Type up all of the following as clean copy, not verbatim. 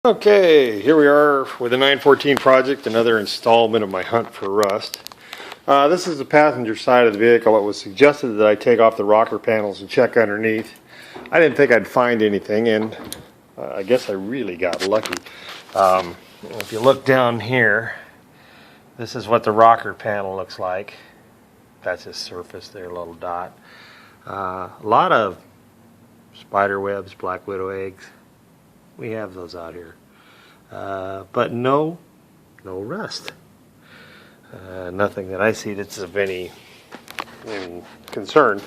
Okay, here we are with the 914 project, another installment of my hunt for rust. This is the passenger side of the vehicle. It was suggested that I take off the rocker panels and check underneath. I didn't think I'd find anything, and I guess I really got lucky. If you look down here, this is what the rocker panel looks like. That's his surface there, a little dot. A lot of spider webs, black widow eggs. We have those out here, but no rust. Nothing that I see that's of any concern.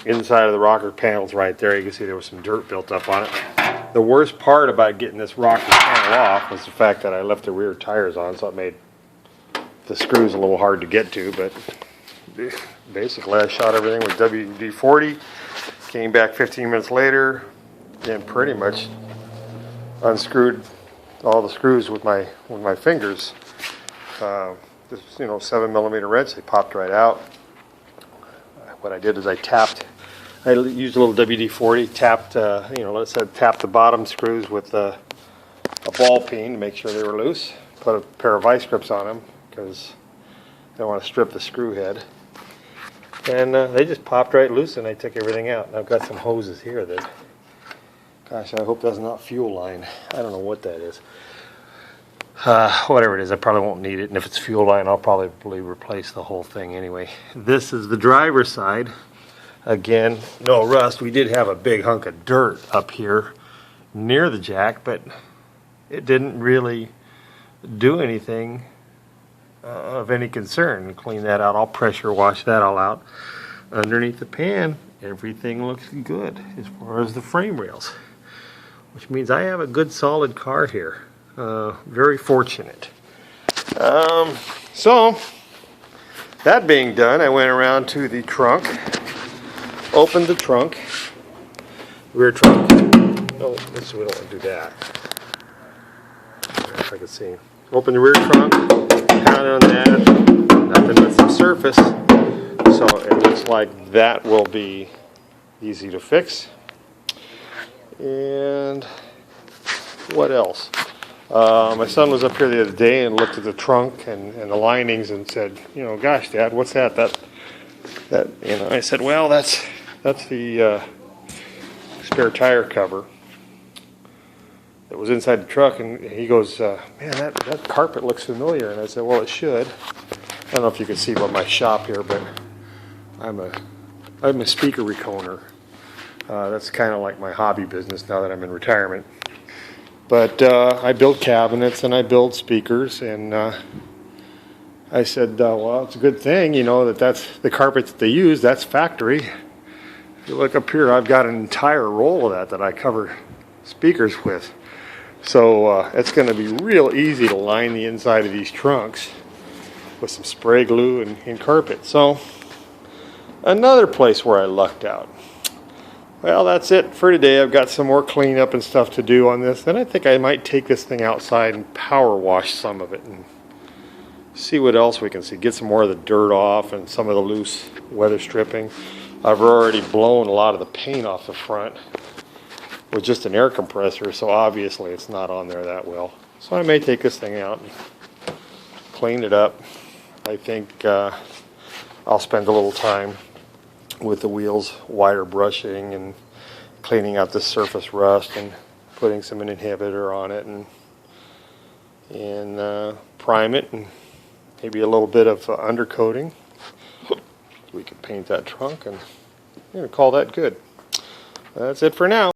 Inside of the rocker panels right there, you can see there was some dirt built up on it. The worst part about getting this rocker panel off was the fact that I left the rear tires on, so it made the screws a little hard to get to, but basically I shot everything with WD-40, came back 15 minutes later, and pretty much unscrewed all the screws with my fingers. This 7mm wrench, they popped right out. What I did is I used a little WD-40, tapped tap the bottom screws with a ball peen to make sure they were loose. Put a pair of vice grips on them because I don't want to strip the screw head. And they just popped right loose, and I took everything out. And I've got some hoses here that, gosh, I hope that's not fuel line. I don't know what that is. Whatever it is, I probably won't need it. And if it's fuel line, I'll probably replace the whole thing anyway. This is the driver's side. Again, no rust. We did have a big hunk of dirt up here near the jack, but it didn't really do anything of any concern. Clean that out. I'll pressure wash that all out. Underneath the pan, everything looks good as far as the frame rails, which means I have a good solid car here. Very fortunate. So that being done, I went around to the trunk, opened the trunk, rear trunk. No, we don't want to do that. If I can see. Open the rear trunk, pounded on that, nothing but some surface. So it looks like that will be easy to fix. And what else? My son was up here the other day and looked at the trunk and the linings and said, gosh, Dad, what's that? I said, well, that's the spare tire cover that was inside the truck. And he goes, man, that carpet looks familiar. And I said, well, it should. I don't know if you can see by my shop here, but I'm a speaker reconer. That's kind of like my hobby business now that I'm in retirement. But I build cabinets and I build speakers, and I said, well, it's a good thing, that's the carpet that they use. That's factory. If you look up here, I've got an entire roll of that I cover speakers with. So it's going to be real easy to line the inside of these trunks with some spray glue and carpet. So another place where I lucked out. Well, that's it for today. I've got some more cleanup and stuff to do on this. Then I think I might take this thing outside and power wash some of it and see what else we can see. Get some more of the dirt off and some of the loose weather stripping. I've already blown a lot of the paint off the front with just an air compressor, so obviously it's not on there that well. So I may take this thing out and clean it up. I think I'll spend a little time with the wheels wire brushing and cleaning out the surface rust and putting some inhibitor on it and prime it and maybe a little bit of undercoating. We can paint that trunk and call that good. That's it for now.